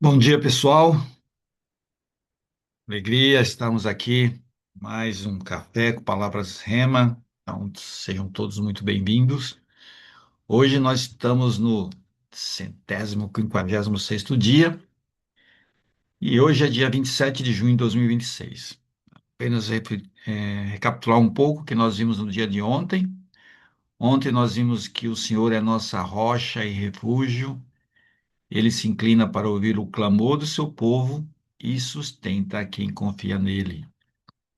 Bom dia, pessoal. Alegria, estamos aqui. Mais um café com palavras Rema. Então, sejam todos muito bem-vindos. Hoje nós estamos no 156º dia e hoje é dia 27 de junho de 2026. Apenas recapitular um pouco o que nós vimos no dia de ontem. Ontem nós vimos que o Senhor é nossa rocha e refúgio. Ele se inclina para ouvir o clamor do seu povo e sustenta quem confia nele.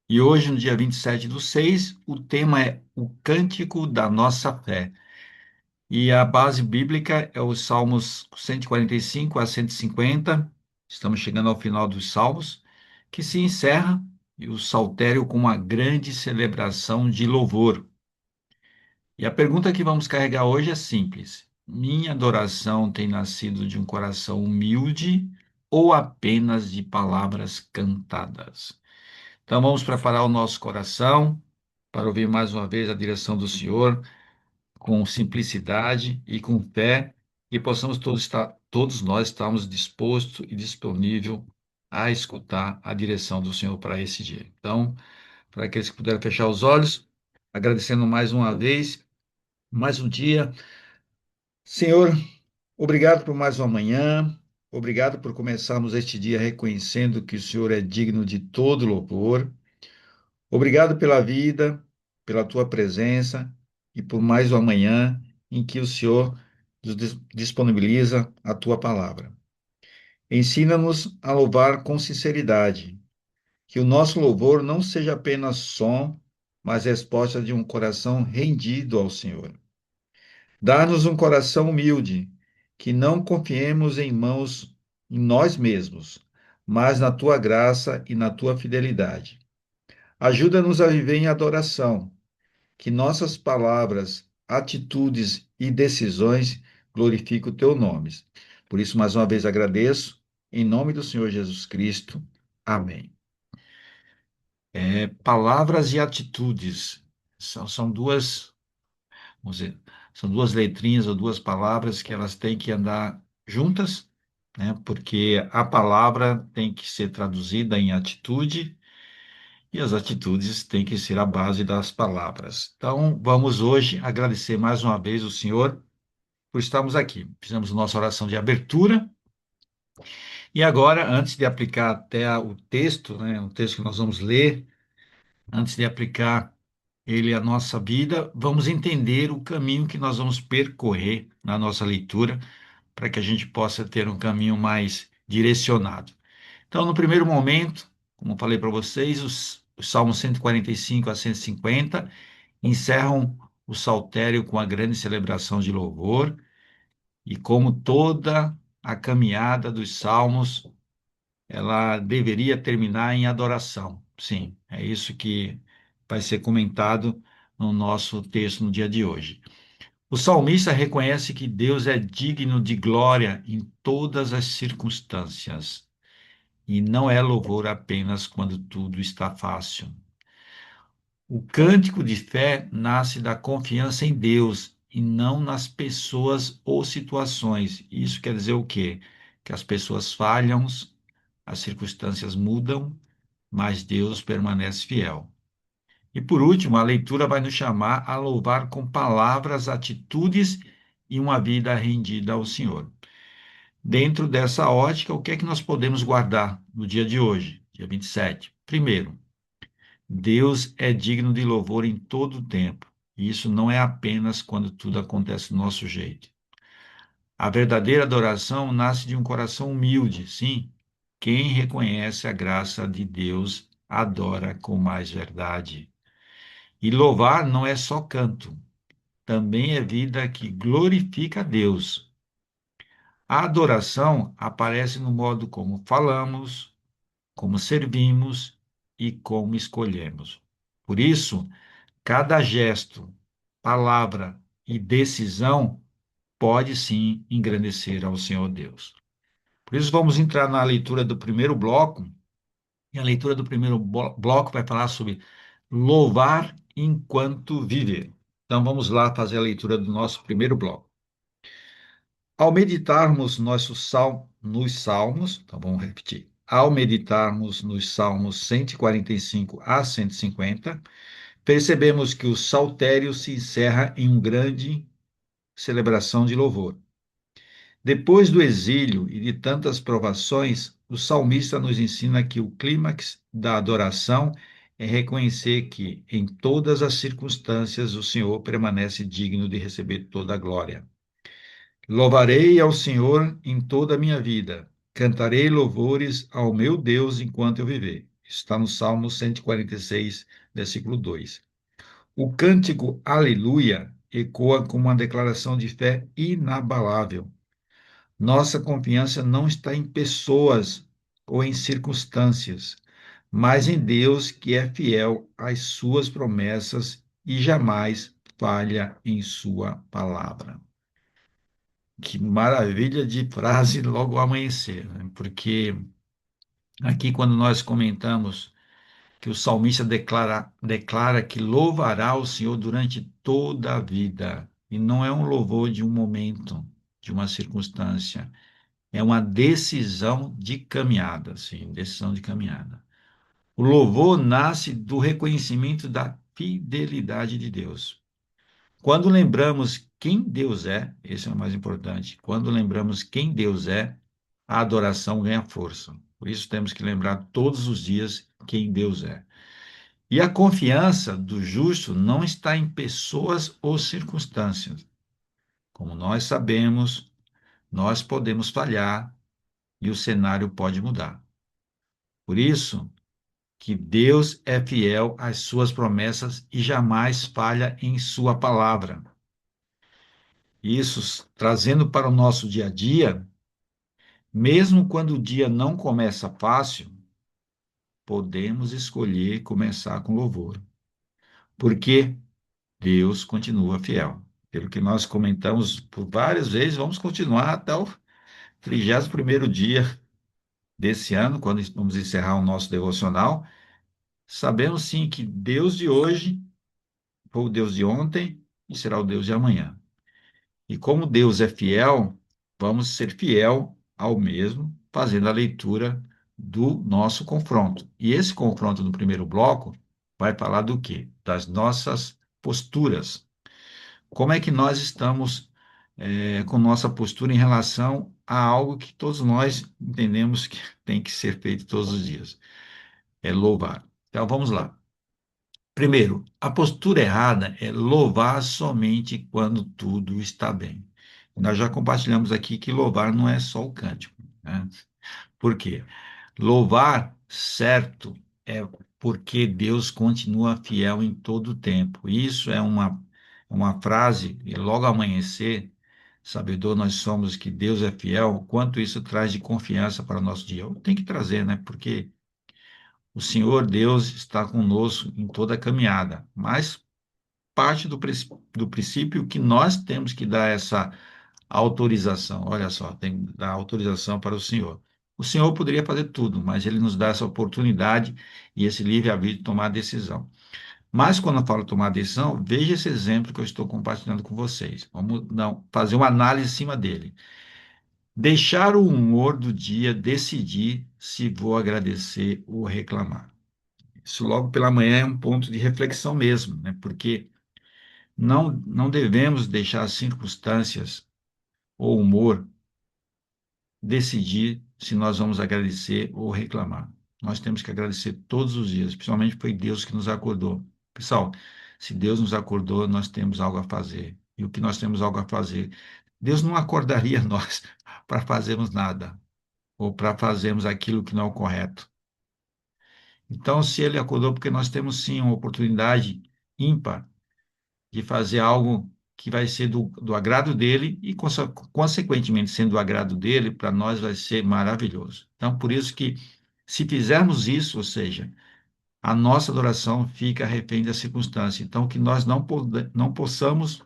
E hoje, no dia 27/6, o tema é o cântico da nossa fé. E a base bíblica é os Salmos 145 a 150. Estamos chegando ao final dos Salmos, que se encerra e o saltério com uma grande celebração de louvor. E a pergunta que vamos carregar hoje é simples: minha adoração tem nascido de um coração humilde ou apenas de palavras cantadas? Então vamos preparar o nosso coração para ouvir mais uma vez a direção do Senhor com simplicidade e com fé, e possamos todos nós estarmos dispostos e disponível a escutar a direção do Senhor para esse dia. Então, para aqueles que puderam fechar os olhos, agradecendo mais uma vez, mais um dia. Senhor, obrigado por mais uma manhã. Obrigado por começarmos este dia reconhecendo que o Senhor é digno de todo louvor. Obrigado pela vida, pela tua presença e por mais uma manhã em que o Senhor nos disponibiliza a tua palavra. Ensina-nos a louvar com sinceridade, que o nosso louvor não seja apenas som, mas resposta de um coração rendido ao Senhor. Dá-nos um coração humilde, que não confiemos em nós mesmos, mas na tua graça e na tua fidelidade. Ajuda-nos a viver em adoração, que nossas palavras, atitudes e decisões glorifiquem o teu nome. Por isso, mais uma vez agradeço, em nome do Senhor Jesus Cristo. Amém. Palavras e atitudes são duas, vamos dizer, são duas letrinhas ou duas palavras que elas têm que andar juntas, né? Porque a palavra tem que ser traduzida em atitude e as atitudes têm que ser a base das palavras. Então, vamos hoje agradecer mais uma vez o Senhor por estarmos aqui. Fizemos nossa oração de abertura e agora, antes de aplicar até o texto, né, o texto que nós vamos ler, antes de aplicar ele à nossa vida, vamos entender o caminho que nós vamos percorrer na nossa leitura, para que a gente possa ter um caminho mais direcionado. Então, no primeiro momento, como falei para vocês, os Salmos 145 a 150 encerram o saltério com a grande celebração de louvor, e como toda a caminhada dos Salmos, ela deveria terminar em adoração. Sim, é isso que vai ser comentado no nosso texto no dia de hoje. O salmista reconhece que Deus é digno de glória em todas as circunstâncias, e não é louvor apenas quando tudo está fácil. O cântico de fé nasce da confiança em Deus e não nas pessoas ou situações. Isso quer dizer o quê? Que as pessoas falham, as circunstâncias mudam, mas Deus permanece fiel. E por último, a leitura vai nos chamar a louvar com palavras, atitudes e uma vida rendida ao Senhor. Dentro dessa ótica, o que é que nós podemos guardar no dia de hoje, dia 27? Primeiro, Deus é digno de louvor em todo o tempo. E isso não é apenas quando tudo acontece do nosso jeito. A verdadeira adoração nasce de um coração humilde, sim. Quem reconhece a graça de Deus adora com mais verdade. E louvar não é só canto, também é vida que glorifica a Deus. A adoração aparece no modo como falamos, como servimos e como escolhemos. Por isso, cada gesto, palavra e decisão pode sim engrandecer ao Senhor Deus. Por isso, vamos entrar na leitura do primeiro bloco, e a leitura do primeiro bloco vai falar sobre louvar enquanto viver. Então, vamos lá fazer a leitura do nosso primeiro bloco. Ao meditarmos nos salmos, tá bom, repetir. Ao meditarmos nos salmos 145 a 150, percebemos que o saltério se encerra em uma grande celebração de louvor. Depois do exílio e de tantas provações, o salmista nos ensina que o clímax da adoração é reconhecer que, em todas as circunstâncias, o Senhor permanece digno de receber toda a glória. Louvarei ao Senhor em toda a minha vida. Cantarei louvores ao meu Deus enquanto eu viver. Está no Salmo 146, versículo 2. O cântico Aleluia ecoa como uma declaração de fé inabalável. Nossa confiança não está em pessoas ou em circunstâncias, mas em Deus que é fiel às suas promessas e jamais falha em sua palavra. Que maravilha de frase logo ao amanhecer, né? Porque aqui, quando nós comentamos que o salmista declara que louvará o Senhor durante toda a vida, e não é um louvor de um momento, de uma circunstância, é uma decisão de caminhada, sim, decisão de caminhada. O louvor nasce do reconhecimento da fidelidade de Deus. Quando lembramos quem Deus é, esse é o mais importante. Quando lembramos quem Deus é, a adoração ganha força. Por isso temos que lembrar todos os dias quem Deus é. E a confiança do justo não está em pessoas ou circunstâncias. Como nós sabemos, nós podemos falhar e o cenário pode mudar. Por isso que Deus é fiel às suas promessas e jamais falha em sua palavra. Isso trazendo para o nosso dia a dia, mesmo quando o dia não começa fácil, podemos escolher começar com louvor, porque Deus continua fiel. Pelo que nós comentamos por várias vezes, vamos continuar até o 31º dia desse ano, quando vamos encerrar o nosso devocional. Sabemos sim que Deus de hoje foi o Deus de ontem e será o Deus de amanhã. E como Deus é fiel, vamos ser fiel ao mesmo, fazendo a leitura do nosso confronto. E esse confronto no primeiro bloco vai falar do quê? Das nossas posturas. Como é que nós estamos com nossa postura em relação a algo que todos nós entendemos que tem que ser feito todos os dias? É louvar. Então vamos lá. Primeiro, a postura errada é louvar somente quando tudo está bem. Nós já compartilhamos aqui que louvar não é só o cântico, né? Por quê? Louvar certo é porque Deus continua fiel em todo o tempo. Isso é uma frase, e logo ao amanhecer, sabedor nós somos que Deus é fiel, quanto isso traz de confiança para o nosso dia. Tem que trazer, né? Porque o Senhor Deus está conosco em toda a caminhada, mas parte do princípio que nós temos que dar essa autorização. Olha só, tem que dar autorização para o Senhor. O Senhor poderia fazer tudo, mas Ele nos dá essa oportunidade e esse livre-arbítrio de tomar a decisão. Mas quando eu falo tomar decisão, veja esse exemplo que eu estou compartilhando com vocês. Vamos não, fazer uma análise em cima dele. Deixar o humor do dia decidir se vou agradecer ou reclamar. Isso logo pela manhã é um ponto de reflexão mesmo, né? Porque não devemos deixar as circunstâncias ou humor decidir se nós vamos agradecer ou reclamar. Nós temos que agradecer todos os dias, principalmente foi Deus que nos acordou. Pessoal, se Deus nos acordou, nós temos algo a fazer. E o que nós temos algo a fazer? Deus não acordaria nós para fazermos nada ou para fazermos aquilo que não é o correto. Então, se ele acordou, porque nós temos sim uma oportunidade ímpar de fazer algo que vai ser do agrado dele e, consequentemente, sendo do agrado dele, para nós vai ser maravilhoso. Então, por isso que, se fizermos isso, ou seja, a nossa adoração fica refém da circunstância. Então, o que nós não possamos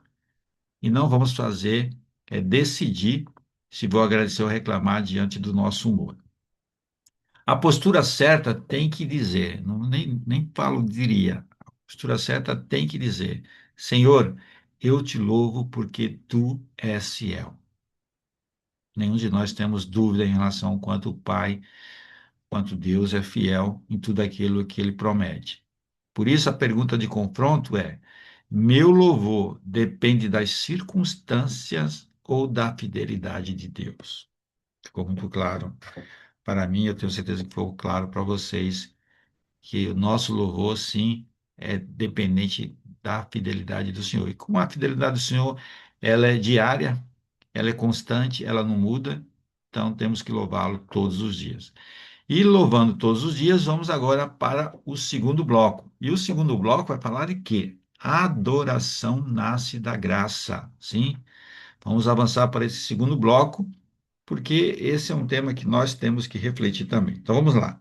e não vamos fazer é decidir se vou agradecer ou reclamar diante do nosso humor. A postura certa tem que dizer, não, nem falo diria, a postura certa tem que dizer, Senhor, eu te louvo porque tu és fiel. Nenhum de nós temos dúvida em relação ao quanto o Pai, quanto Deus é fiel em tudo aquilo que ele promete. Por isso, a pergunta de confronto é: meu louvor depende das circunstâncias ou da fidelidade de Deus? Ficou muito claro para mim, eu tenho certeza que ficou claro para vocês que o nosso louvor, sim, é dependente da fidelidade do Senhor. E como a fidelidade do Senhor, ela é diária, ela é constante, ela não muda, então temos que louvá-lo todos os dias. E louvando todos os dias, vamos agora para o segundo bloco. E o segundo bloco vai falar de quê? A adoração nasce da graça. Sim, vamos avançar para esse segundo bloco, porque esse é um tema que nós temos que refletir também. Então vamos lá.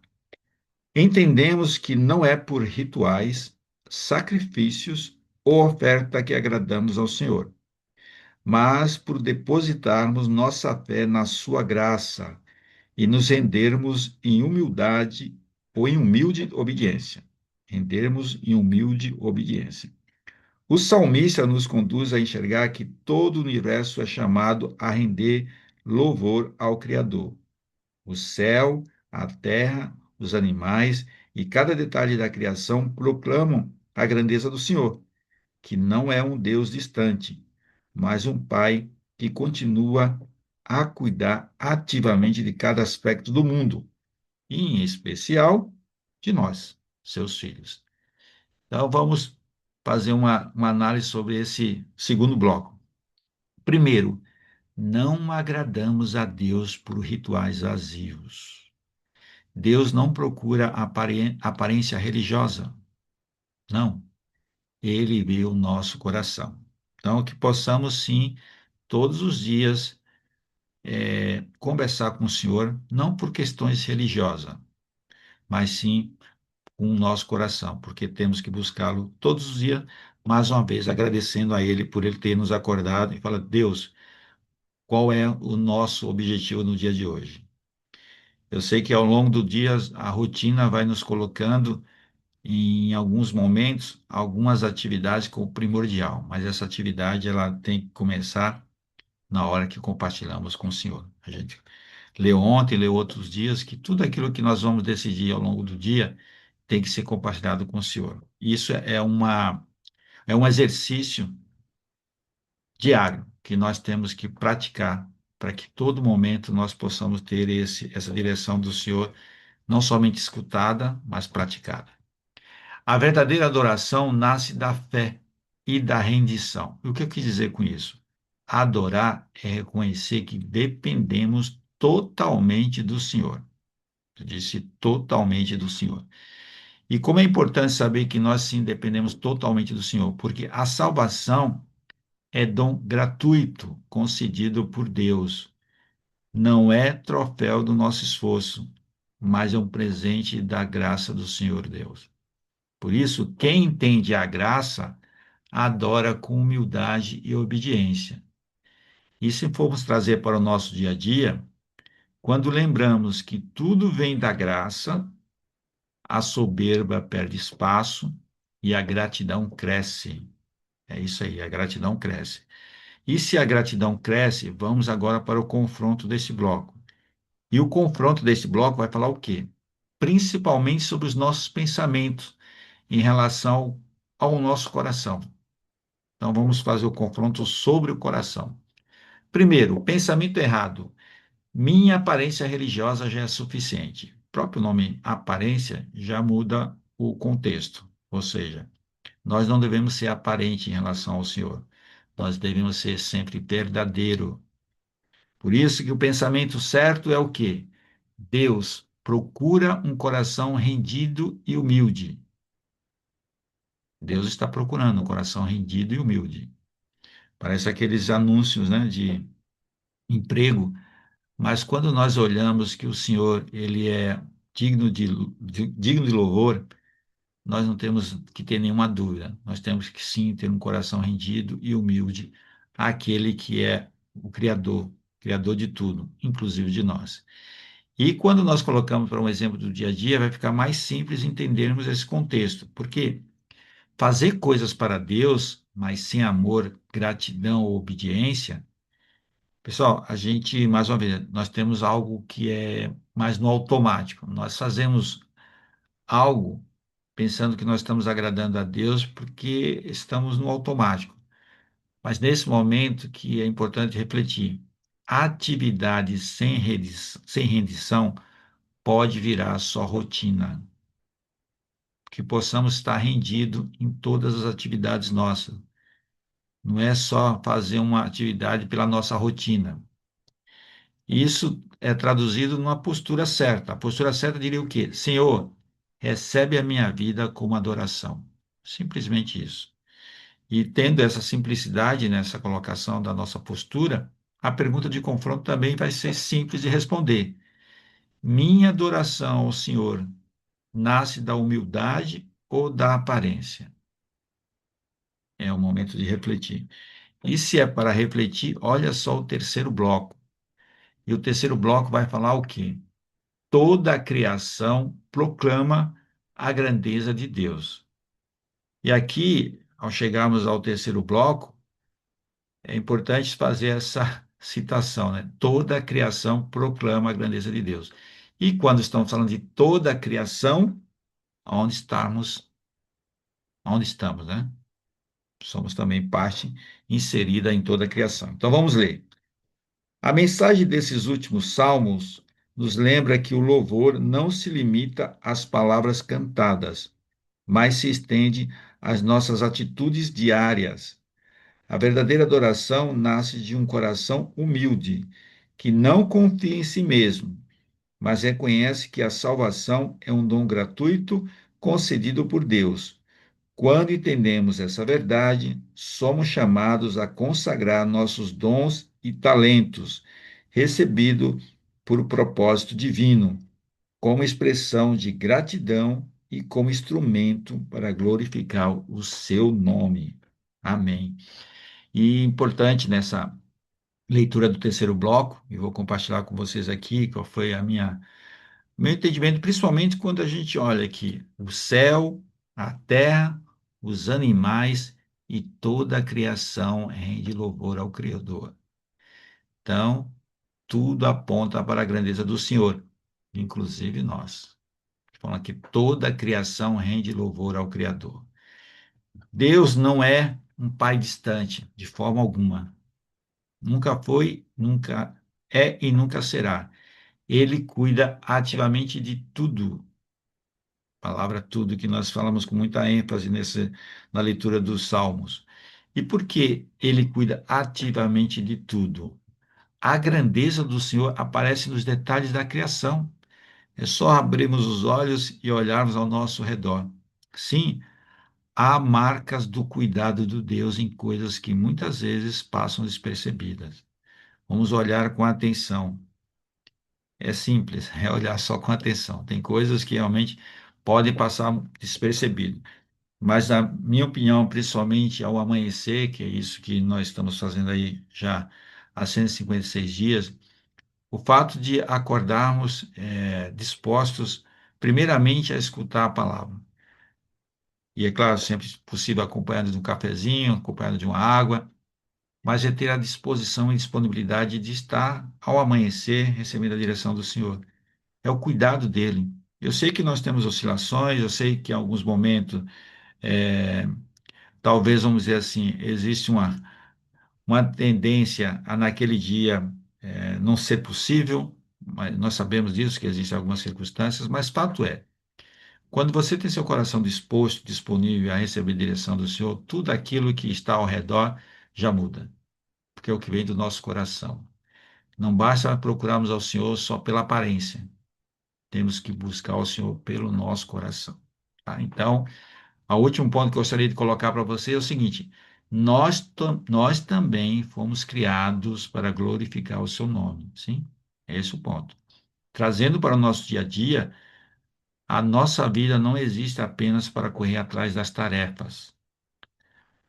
Entendemos que não é por rituais, sacrifícios ou oferta que agradamos ao Senhor, mas por depositarmos nossa fé na Sua graça e nos rendermos em humildade ou em humilde obediência. Rendermos em humilde obediência. O salmista nos conduz a enxergar que todo o universo é chamado a render louvor ao Criador. O céu, a terra, os animais e cada detalhe da criação proclamam a grandeza do Senhor, que não é um Deus distante, mas um Pai que continua a cuidar ativamente de cada aspecto do mundo, e em especial de nós, seus filhos. Então, vamos fazer uma análise sobre esse segundo bloco. Primeiro, não agradamos a Deus por rituais vazios. Deus não procura aparência religiosa, não. Ele vê o nosso coração. Então, que possamos, sim, todos os dias, conversar com o Senhor, não por questões religiosas, mas sim com o nosso coração, porque temos que buscá-lo todos os dias, mais uma vez, agradecendo a Ele por Ele ter nos acordado e falar: Deus, qual é o nosso objetivo no dia de hoje? Eu sei que ao longo do dia a rotina vai nos colocando em alguns momentos algumas atividades como primordial, mas essa atividade ela tem que começar na hora que compartilhamos com o Senhor. A gente leu ontem, leu outros dias que tudo aquilo que nós vamos decidir ao longo do dia tem que ser compartilhado com o Senhor. Isso é um exercício diário que nós temos que praticar para que todo momento nós possamos ter essa direção do Senhor, não somente escutada, mas praticada. A verdadeira adoração nasce da fé e da rendição. E o que eu quis dizer com isso? Adorar é reconhecer que dependemos totalmente do Senhor. Eu disse totalmente do Senhor. E como é importante saber que nós sim dependemos totalmente do Senhor, porque a salvação é dom gratuito concedido por Deus. Não é troféu do nosso esforço, mas é um presente da graça do Senhor Deus. Por isso, quem entende a graça, adora com humildade e obediência. E se formos trazer para o nosso dia a dia, quando lembramos que tudo vem da graça, a soberba perde espaço e a gratidão cresce. É isso aí, a gratidão cresce. E se a gratidão cresce, vamos agora para o confronto desse bloco. E o confronto desse bloco vai falar o quê? Principalmente sobre os nossos pensamentos em relação ao nosso coração. Então, vamos fazer o confronto sobre o coração. Primeiro, pensamento errado. Minha aparência religiosa já é suficiente. O próprio nome aparência já muda o contexto. Ou seja, nós não devemos ser aparente em relação ao Senhor. Nós devemos ser sempre verdadeiro. Por isso que o pensamento certo é o quê? Deus procura um coração rendido e humilde. Deus está procurando um coração rendido e humilde. Parece aqueles anúncios, né, de emprego, mas quando nós olhamos que o Senhor, ele é digno de louvor, nós não temos que ter nenhuma dúvida. Nós temos que sim ter um coração rendido e humilde àquele que é o Criador de tudo, inclusive de nós. E quando nós colocamos para um exemplo do dia a dia, vai ficar mais simples entendermos esse contexto, porque fazer coisas para Deus, mas sem amor, gratidão ou obediência, Pessoal, a gente, mais uma vez, nós temos algo que é mais no automático. Nós fazemos algo pensando que nós estamos agradando a Deus porque estamos no automático. Mas nesse momento que é importante refletir, atividade sem rendição pode virar só rotina, que possamos estar rendido em todas as atividades nossas. Não é só fazer uma atividade pela nossa rotina. Isso é traduzido numa postura certa. A postura certa diria o quê? Senhor, recebe a minha vida como adoração. Simplesmente isso. E tendo essa simplicidade nessa colocação da nossa postura, a pergunta de confronto também vai ser simples de responder. Minha adoração ao Senhor nasce da humildade ou da aparência? É o momento de refletir. E se é para refletir, olha só o terceiro bloco. E o terceiro bloco vai falar o quê? Toda a criação proclama a grandeza de Deus. E aqui, ao chegarmos ao terceiro bloco, é importante fazer essa citação, né? Toda a criação proclama a grandeza de Deus. E quando estamos falando de toda a criação, onde estamos, onde estamos, né? Somos também parte inserida em toda a criação. Então vamos ler. A mensagem desses últimos salmos nos lembra que o louvor não se limita às palavras cantadas, mas se estende às nossas atitudes diárias. A verdadeira adoração nasce de um coração humilde, que não confia em si mesmo, mas reconhece que a salvação é um dom gratuito concedido por Deus. Quando entendemos essa verdade, somos chamados a consagrar nossos dons e talentos, recebidos por propósito divino, como expressão de gratidão e como instrumento para glorificar o seu nome. Amém. E importante nessa leitura do terceiro bloco, e vou compartilhar com vocês aqui qual foi a meu entendimento, principalmente quando a gente olha aqui o céu, a terra, os animais e toda a criação rende louvor ao Criador. Então, tudo aponta para a grandeza do Senhor, inclusive nós. Falando que toda a criação rende louvor ao Criador. Deus não é um pai distante, de forma alguma. Nunca foi, nunca é e nunca será. Ele cuida ativamente de tudo. Palavra tudo que nós falamos com muita ênfase na leitura dos Salmos. E por que ele cuida ativamente de tudo? A grandeza do Senhor aparece nos detalhes da criação. É só abrirmos os olhos e olharmos ao nosso redor. Sim, há marcas do cuidado de Deus em coisas que muitas vezes passam despercebidas. Vamos olhar com atenção. É simples, é olhar só com atenção. Tem coisas que realmente podem passar despercebido. Mas, na minha opinião, principalmente ao amanhecer, que é isso que nós estamos fazendo aí já há 156 dias, o fato de acordarmos dispostos, primeiramente, a escutar a palavra. E é claro, sempre possível acompanhado de um cafezinho, acompanhado de uma água, mas é ter a disposição e disponibilidade de estar ao amanhecer recebendo a direção do Senhor. É o cuidado dele. Eu sei que nós temos oscilações, eu sei que em alguns momentos, talvez, vamos dizer assim, existe uma tendência a naquele dia não ser possível, mas nós sabemos disso, que existem algumas circunstâncias, mas fato é, quando você tem seu coração disposto, disponível a receber a direção do Senhor, tudo aquilo que está ao redor já muda, porque é o que vem do nosso coração. Não basta procurarmos ao Senhor só pela aparência, temos que buscar o Senhor pelo nosso coração. Tá? Então, o último ponto que eu gostaria de colocar para você é o seguinte: nós também fomos criados para glorificar o seu nome, sim? É esse o ponto. Trazendo para o nosso dia a dia, a nossa vida não existe apenas para correr atrás das tarefas,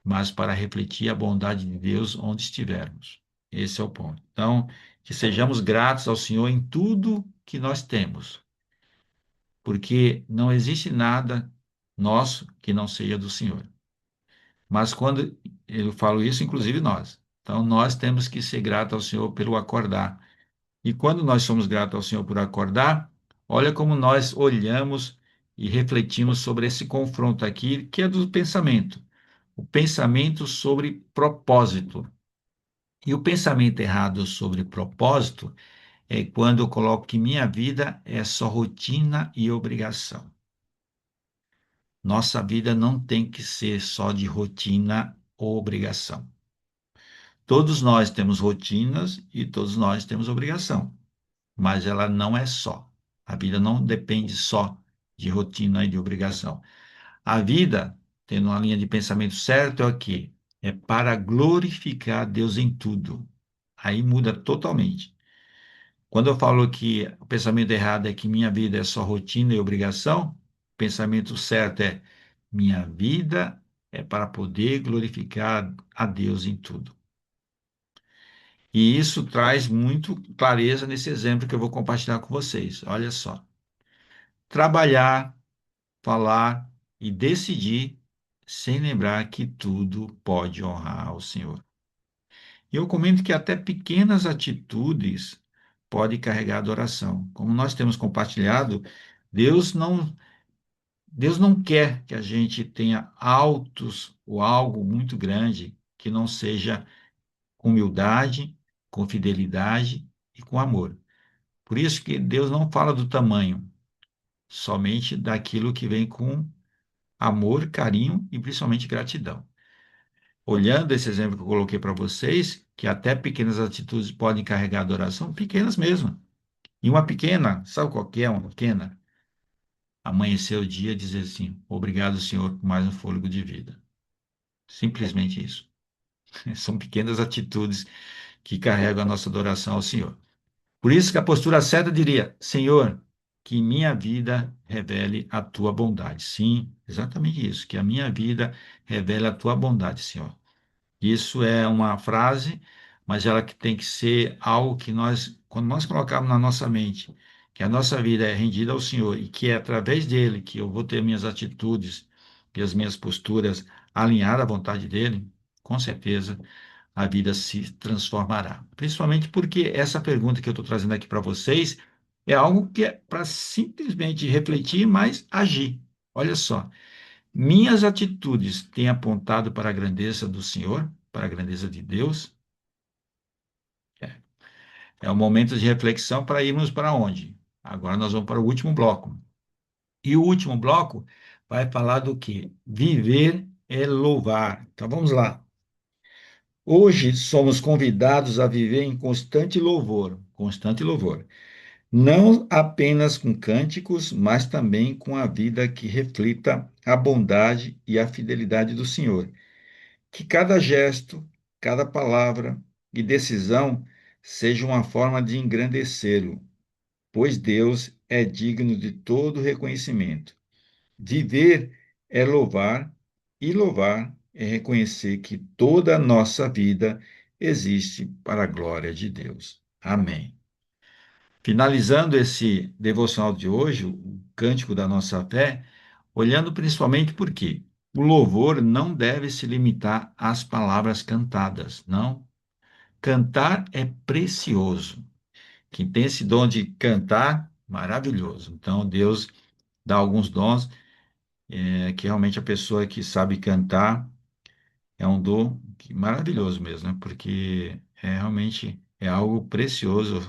mas para refletir a bondade de Deus onde estivermos. Esse é o ponto. Então, que sejamos gratos ao Senhor em tudo que nós temos, porque não existe nada nosso que não seja do Senhor. Mas quando eu falo isso, inclusive nós. Então, nós temos que ser gratos ao Senhor pelo acordar. E quando nós somos gratos ao Senhor por acordar, olha como nós olhamos e refletimos sobre esse confronto aqui, que é do pensamento. O pensamento sobre propósito. E o pensamento errado sobre propósito é quando eu coloco que minha vida é só rotina e obrigação. Nossa vida não tem que ser só de rotina ou obrigação. Todos nós temos rotinas e todos nós temos obrigação, mas ela não é só. A vida não depende só de rotina e de obrigação. A vida, tendo uma linha de pensamento certa, é o quê? É para glorificar Deus em tudo. Aí muda totalmente. Quando eu falo que o pensamento errado é que minha vida é só rotina e obrigação, o pensamento certo é minha vida é para poder glorificar a Deus em tudo. E isso traz muito clareza nesse exemplo que eu vou compartilhar com vocês. Olha só. Trabalhar, falar e decidir sem lembrar que tudo pode honrar ao Senhor. E eu comento que até pequenas atitudes podem carregar adoração. Como nós temos compartilhado, Deus não, Deus não quer que a gente tenha altos ou algo muito grande que não seja com humildade, com fidelidade e com amor. Por isso que Deus não fala do tamanho, somente daquilo que vem com amor, carinho e principalmente gratidão. Olhando esse exemplo que eu coloquei para vocês, que até pequenas atitudes podem carregar adoração, pequenas mesmo. E uma pequena, sabe qual que é uma pequena? Amanhecer o dia e dizer assim: obrigado, Senhor, por mais um fôlego de vida. Simplesmente isso. São pequenas atitudes que carregam a nossa adoração ao Senhor. Por isso que a postura certa diria: Senhor, que minha vida revele a tua bondade. Sim, exatamente isso, que a minha vida revele a tua bondade, Senhor. Isso é uma frase, mas ela que tem que ser algo que nós, quando nós colocarmos na nossa mente, que a nossa vida é rendida ao Senhor e que é através dele que eu vou ter minhas atitudes e as minhas posturas alinhadas à vontade dele, com certeza a vida se transformará. Principalmente porque essa pergunta que eu estou trazendo aqui para vocês é algo que é para simplesmente refletir, mas agir. Olha só, minhas atitudes têm apontado para a grandeza do Senhor, para a grandeza de Deus? É, é um momento de reflexão para irmos para onde? Agora nós vamos para o último bloco. E o último bloco vai falar do quê? Viver é louvar. Então vamos lá. Hoje somos convidados a viver em constante louvor, não apenas com cânticos, mas também com a vida que reflita a bondade e a fidelidade do Senhor. Que cada gesto, cada palavra e decisão seja uma forma de engrandecê-lo, pois Deus é digno de todo reconhecimento. Viver é louvar, e louvar é reconhecer que toda a nossa vida existe para a glória de Deus. Amém. Finalizando esse devocional de hoje, o cântico da nossa fé, olhando principalmente por quê? O louvor não deve se limitar às palavras cantadas, não. Cantar é precioso. Quem tem esse dom de cantar, maravilhoso. Então, Deus dá alguns dons que realmente a pessoa que sabe cantar é um dom maravilhoso mesmo, né? Porque realmente é algo precioso.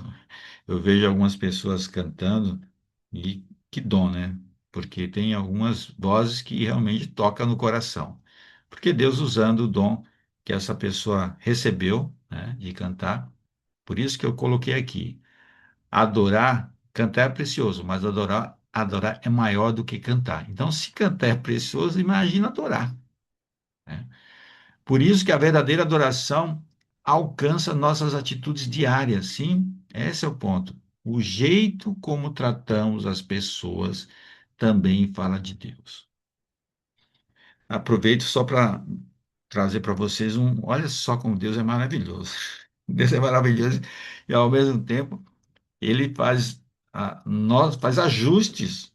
Eu vejo algumas pessoas cantando e que dom, né? Porque tem algumas vozes que realmente tocam no coração. Porque Deus usando o dom que essa pessoa recebeu, né, de cantar. Por isso que eu coloquei aqui. Adorar, cantar é precioso, mas adorar é maior do que cantar. Então, se cantar é precioso, imagina adorar, né? Por isso que a verdadeira adoração alcança nossas atitudes diárias. Sim, esse é o ponto. O jeito como tratamos as pessoas também fala de Deus. Aproveito só para trazer para vocês olha só como Deus é maravilhoso. Deus é maravilhoso e ao mesmo tempo ele faz ajustes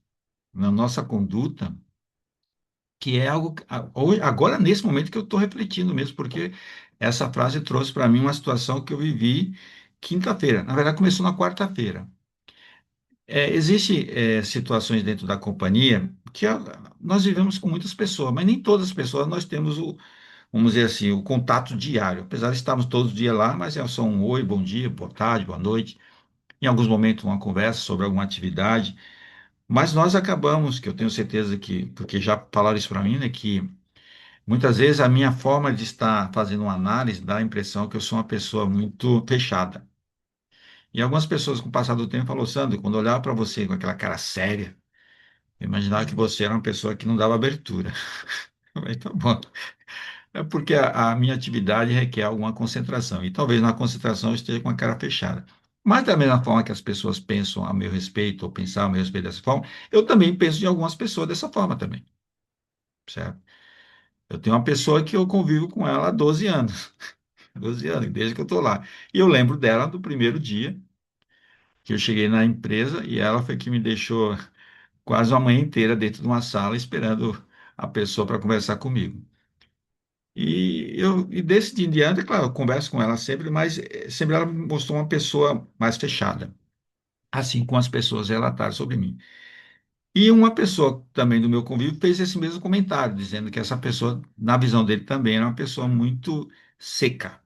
na nossa conduta, que é algo agora nesse momento que eu estou refletindo mesmo, porque essa frase trouxe para mim uma situação que eu vivi quinta-feira. Na verdade, começou na quarta-feira. Existem situações dentro da companhia que nós vivemos com muitas pessoas, mas nem todas as pessoas nós temos vamos dizer assim, o contato diário. Apesar de estarmos todos os dias lá, mas é só um oi, bom dia, boa tarde, boa noite. Em alguns momentos, uma conversa sobre alguma atividade. Mas nós acabamos, que eu tenho certeza que, porque já falaram isso para mim, né, que muitas vezes a minha forma de estar fazendo uma análise dá a impressão que eu sou uma pessoa muito fechada. E algumas pessoas, com o passar do tempo, falaram, Sandro, quando eu olhava para você com aquela cara séria, eu imaginava que você era uma pessoa que não dava abertura. Eu falei, tá bom. É porque a minha atividade requer alguma concentração. E talvez na concentração eu esteja com a cara fechada. Mas da mesma forma que as pessoas pensam a meu respeito, ou pensar a meu respeito dessa forma, eu também penso de algumas pessoas dessa forma também, certo? Eu tenho uma pessoa que eu convivo com ela há 12 anos. 12 anos, desde que eu estou lá. E eu lembro dela do primeiro dia que eu cheguei na empresa e ela foi que me deixou quase uma manhã inteira dentro de uma sala esperando a pessoa para conversar comigo. E desse dia em diante, é claro, eu converso com ela sempre, mas sempre ela me mostrou uma pessoa mais fechada, assim como as pessoas relataram sobre mim. E uma pessoa também do meu convívio fez esse mesmo comentário, dizendo que essa pessoa, na visão dele também, era uma pessoa muito seca.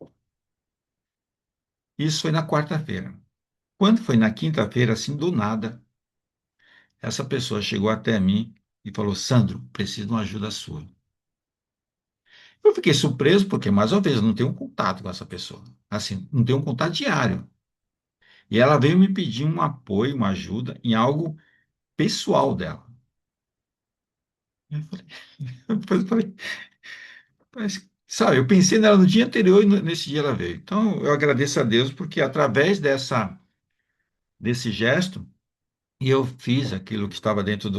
Isso foi na quarta-feira. Quando foi na quinta-feira, assim, do nada, essa pessoa chegou até mim e falou: Sandro, preciso de uma ajuda sua. Eu fiquei surpreso, porque, mais uma vez, eu não tenho um contato com essa pessoa. Assim, não tenho um contato diário. E ela veio me pedir um apoio, uma ajuda em algo pessoal dela. Eu falei, eu falei, sabe, eu pensei nela no dia anterior e nesse dia ela veio. Então, eu agradeço a Deus porque através desse gesto, eu fiz aquilo que estava dentro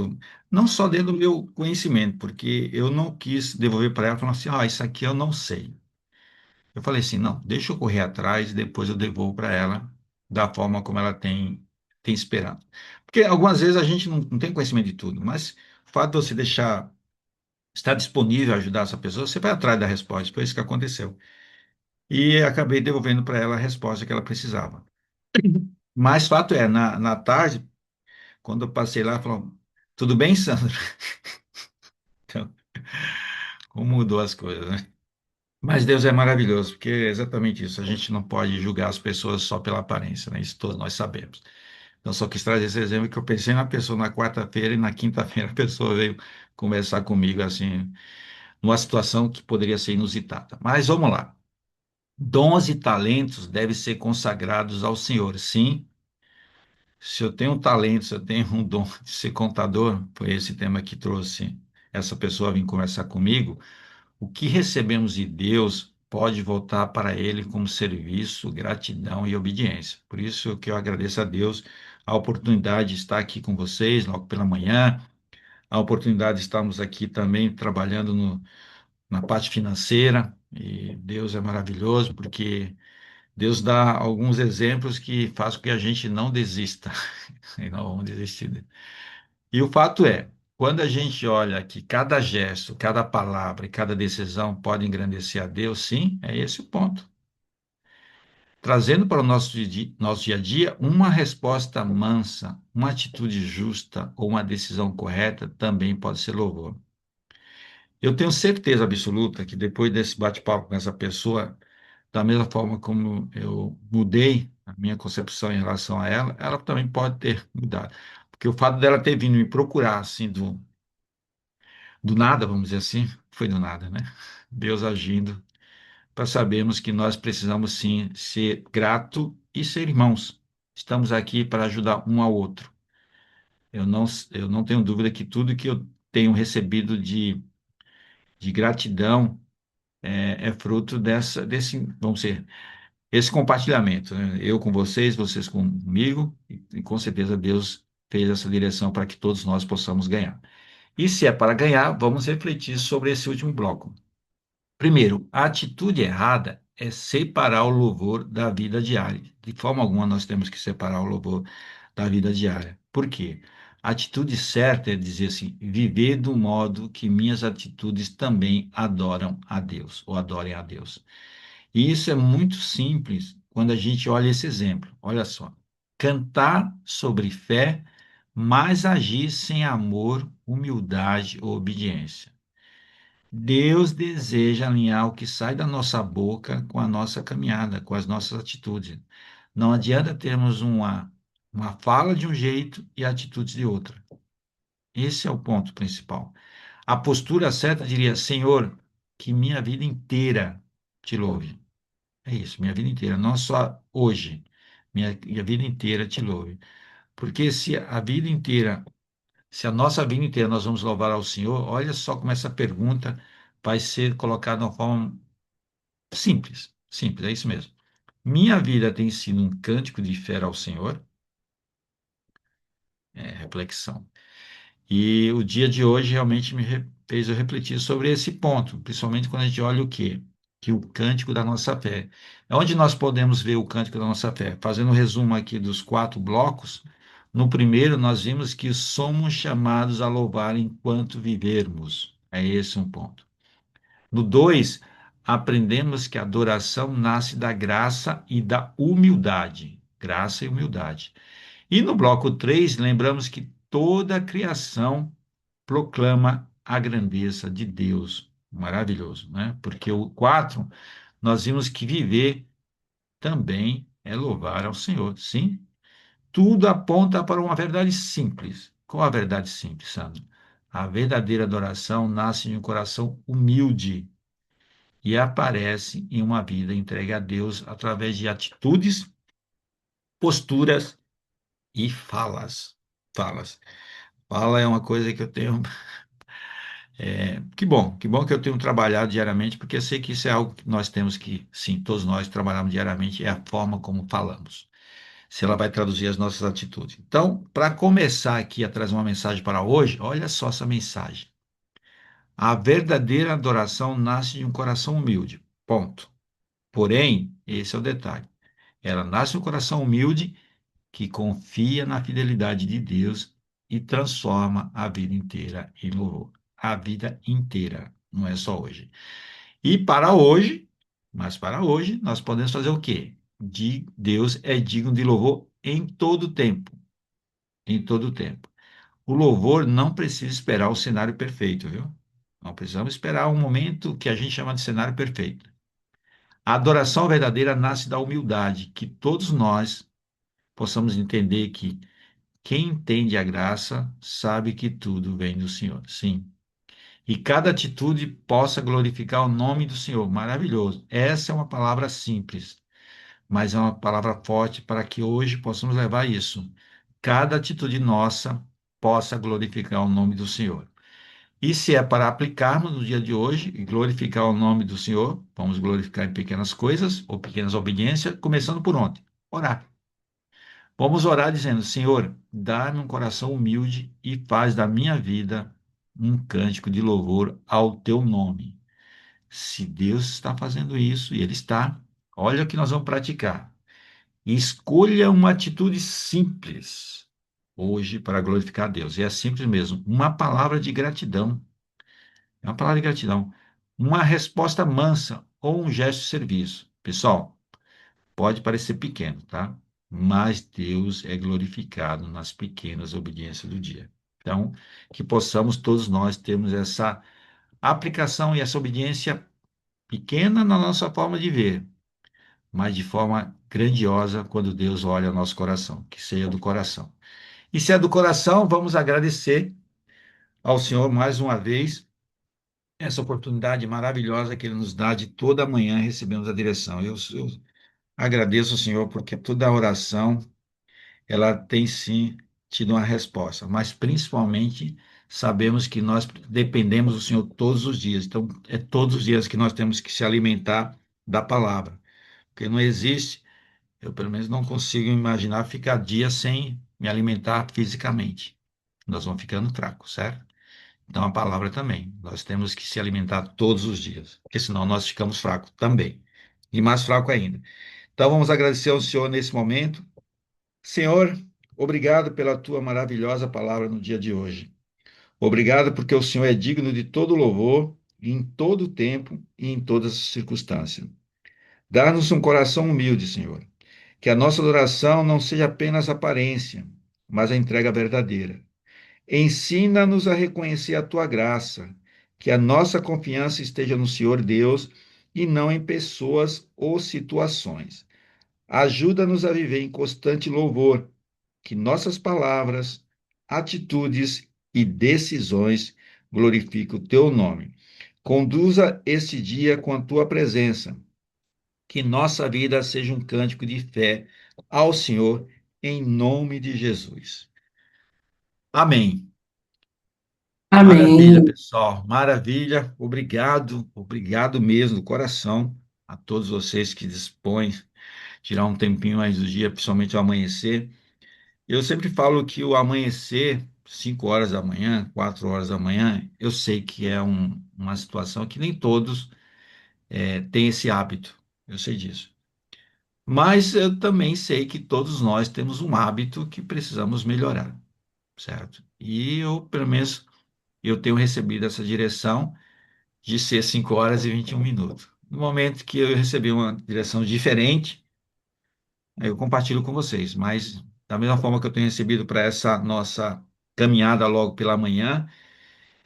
não só dentro do meu conhecimento, porque eu não quis devolver para ela falando assim, isso aqui eu não sei. Eu falei assim, não, deixa eu correr atrás e depois eu devolvo para ela da forma como ela tem esperado. Porque algumas vezes a gente não tem conhecimento de tudo, mas o fato de você deixar, estar disponível a ajudar essa pessoa, você vai atrás da resposta. Foi isso que aconteceu. E acabei devolvendo para ela a resposta que ela precisava. Mas fato é, na tarde, quando eu passei lá, ela falou, tudo bem, Sandro? Então, como mudou as coisas, né? Mas Deus é maravilhoso, porque é exatamente isso. A gente não pode julgar as pessoas só pela aparência, né? Isso todos nós sabemos. Então, só quis trazer esse exemplo que eu pensei na pessoa na quarta-feira e na quinta-feira a pessoa veio conversar comigo, assim, numa situação que poderia ser inusitada. Mas vamos lá. Dons e talentos devem ser consagrados ao Senhor. Sim, se eu tenho um talento, se eu tenho um dom de ser contador, foi esse tema que trouxe essa pessoa a vir conversar comigo. O que recebemos de Deus pode voltar para Ele como serviço, gratidão e obediência. Por isso que eu agradeço a Deus a oportunidade de estar aqui com vocês logo pela manhã, a oportunidade de estarmos aqui também trabalhando na parte financeira. E Deus é maravilhoso porque Deus dá alguns exemplos que faz com que a gente não desista. E não vamos desistir. E o fato é, quando a gente olha que cada gesto, cada palavra e cada decisão pode engrandecer a Deus, sim, é esse o ponto. Trazendo para o nosso dia a dia uma resposta mansa, uma atitude justa ou uma decisão correta também pode ser louvor. Eu tenho certeza absoluta que depois desse bate-papo com essa pessoa, da mesma forma como eu mudei a minha concepção em relação a ela, ela também pode ter mudado. Porque o fato dela ter vindo me procurar, assim, do nada, vamos dizer assim, foi do nada, né? Deus agindo para sabermos que nós precisamos sim ser grato e ser irmãos. Estamos aqui para ajudar um ao outro. Eu não tenho dúvida que tudo que eu tenho recebido de gratidão é fruto vamos dizer, esse compartilhamento, né? Eu com vocês, vocês comigo, e com certeza Deus fez essa direção para que todos nós possamos ganhar. E se é para ganhar, vamos refletir sobre esse último bloco. Primeiro, a atitude errada é separar o louvor da vida diária. De forma alguma, nós temos que separar o louvor da vida diária. Por quê? A atitude certa é dizer assim: viver do modo que minhas atitudes também adoram a Deus, ou adorem a Deus. E isso é muito simples quando a gente olha esse exemplo. Olha só. Cantar sobre fé, mas agir sem amor, humildade ou obediência. Deus deseja alinhar o que sai da nossa boca com a nossa caminhada, com as nossas atitudes. Não adianta termos uma fala de um jeito e atitudes de outra. Esse é o ponto principal. A postura certa diria: Senhor, que minha vida inteira te louve. É isso, minha vida inteira, não só hoje, minha vida inteira te louve. Porque se a nossa vida inteira nós vamos louvar ao Senhor, olha só como essa pergunta vai ser colocada de uma forma simples, simples, é isso mesmo. Minha vida tem sido um cântico de fé ao Senhor, reflexão. E o dia de hoje realmente fez eu refletir sobre esse ponto, principalmente quando a gente olha o quê? Que o cântico da nossa fé. É onde nós podemos ver o cântico da nossa fé? Fazendo um resumo aqui dos quatro blocos, no primeiro nós vimos que somos chamados a louvar enquanto vivermos. É esse um ponto. No 2, aprendemos que a adoração nasce da graça e da humildade. Graça e humildade. E no bloco 3, lembramos que toda a criação proclama a grandeza de Deus. Maravilhoso, né? Porque o 4, nós vimos que viver também é louvar ao Senhor. Sim, tudo aponta para uma verdade simples. Qual a verdade simples, Sandro? A verdadeira adoração nasce de um coração humilde e aparece em uma vida entregue a Deus através de atitudes, posturas e falas. Falas. Fala é uma coisa que eu tenho. Que bom que eu tenho trabalhado diariamente, porque eu sei que isso é algo que nós temos que, sim, todos nós trabalhamos diariamente, é a forma como falamos. Se ela vai traduzir as nossas atitudes. Então, para começar aqui a trazer uma mensagem para hoje, olha só essa mensagem. A verdadeira adoração nasce de um coração humilde. Ponto. Porém, esse é o detalhe. Ela nasce de um coração humilde que confia na fidelidade de Deus e transforma a vida inteira em louvor. A vida inteira, não é só hoje. E para hoje, mas para hoje, nós podemos fazer o quê? Deus é digno de louvor em todo tempo. Em todo tempo. O louvor não precisa esperar o cenário perfeito, viu? Não precisamos esperar um momento que a gente chama de cenário perfeito. A adoração verdadeira nasce da humildade, que todos nós possamos entender que quem entende a graça sabe que tudo vem do Senhor. Sim. E cada atitude possa glorificar o nome do Senhor. Maravilhoso. Essa é uma palavra simples, mas é uma palavra forte para que hoje possamos levar isso. Cada atitude nossa possa glorificar o nome do Senhor. E se é para aplicarmos no dia de hoje e glorificar o nome do Senhor, vamos glorificar em pequenas coisas ou pequenas obediências, começando por ontem. Orar. Vamos orar dizendo: Senhor, dá-me um coração humilde e faz da minha vida um cântico de louvor ao teu nome. Se Deus está fazendo isso, e Ele está, olha o que nós vamos praticar. Escolha uma atitude simples hoje para glorificar a Deus. E é simples mesmo. Uma palavra de gratidão. É uma palavra de gratidão. Uma resposta mansa ou um gesto de serviço. Pessoal, pode parecer pequeno, tá? Mas Deus é glorificado nas pequenas obediências do dia. Então, que possamos todos nós termos essa aplicação e essa obediência pequena na nossa forma de ver, mas de forma grandiosa quando Deus olha o nosso coração, que seja do coração. E se é do coração, vamos agradecer ao Senhor mais uma vez essa oportunidade maravilhosa que Ele nos dá de toda manhã recebemos a direção. Eu agradeço ao Senhor porque toda oração ela tem sim tido uma resposta, mas principalmente sabemos que nós dependemos do Senhor todos os dias. Então, é todos os dias que nós temos que se alimentar da palavra, porque não existe, eu pelo menos não consigo imaginar ficar dias sem me alimentar fisicamente. Nós vamos ficando fracos, certo? Então, a palavra também. Nós temos que se alimentar todos os dias, porque senão nós ficamos fracos também. E mais fraco ainda. Então, vamos agradecer ao Senhor nesse momento. Senhor, obrigado pela tua maravilhosa palavra no dia de hoje. Obrigado porque o Senhor é digno de todo louvor, em todo tempo e em todas as circunstâncias. Dá-nos um coração humilde, Senhor. Que a nossa adoração não seja apenas aparência, mas a entrega verdadeira. Ensina-nos a reconhecer a tua graça, que a nossa confiança esteja no Senhor Deus e não em pessoas ou situações. Ajuda-nos a viver em constante louvor, que nossas palavras, atitudes e decisões glorifiquem o teu nome. Conduza este dia com a tua presença, que nossa vida seja um cântico de fé ao Senhor, em nome de Jesus. Amém. Maravilha, Amém. pessoal. Maravilha. Obrigado, obrigado mesmo, do coração, a todos vocês que dispõem de tirar um tempinho mais do dia, principalmente ao amanhecer. Eu sempre falo que o amanhecer, 5 horas da manhã, 4 horas da manhã, eu sei que é uma situação que nem todos têm esse hábito. Eu sei disso. Mas eu também sei que todos nós temos um hábito que precisamos melhorar, certo? E eu, pelo menos, eu tenho recebido essa direção de ser 5 horas e 21 minutos. No momento que eu recebi uma direção diferente, aí eu compartilho com vocês, mas da mesma forma que eu tenho recebido para essa nossa caminhada logo pela manhã,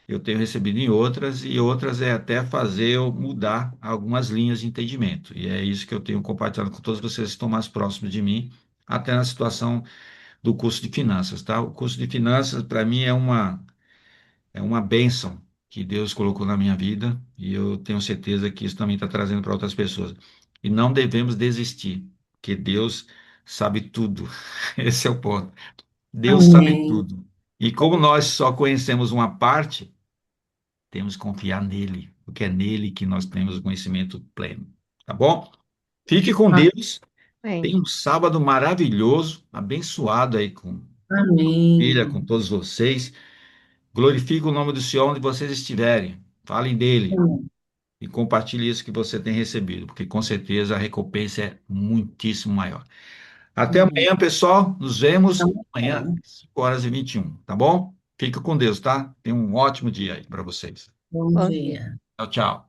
eu tenho recebido em outras, e outras é até fazer eu mudar algumas linhas de entendimento. E é isso que eu tenho compartilhado com todos vocês que estão mais próximos de mim, até na situação do curso de finanças, tá? O curso de finanças, para mim, é uma bênção que Deus colocou na minha vida, e eu tenho certeza que isso também está trazendo para outras pessoas. E não devemos desistir, porque Deus sabe tudo. Esse é o ponto. Deus sabe Amém. tudo. E como nós só conhecemos uma parte, temos que confiar nele, porque é nele que nós temos o conhecimento pleno. Tá bom? Fique com Deus. Amém. Tenha um sábado maravilhoso, abençoado aí com filha, com Amém. todos vocês. Glorifique o nome do Senhor onde vocês estiverem. Falem dele e compartilhe isso que você tem recebido, porque com certeza a recompensa é muitíssimo maior. Até Amém. amanhã, pessoal. Nos vemos amanhã, Amém. 5 horas e 21, tá bom? Fica com Deus, tá? Tenha um ótimo dia aí para vocês. Bom Bom dia. dia. Tchau, tchau.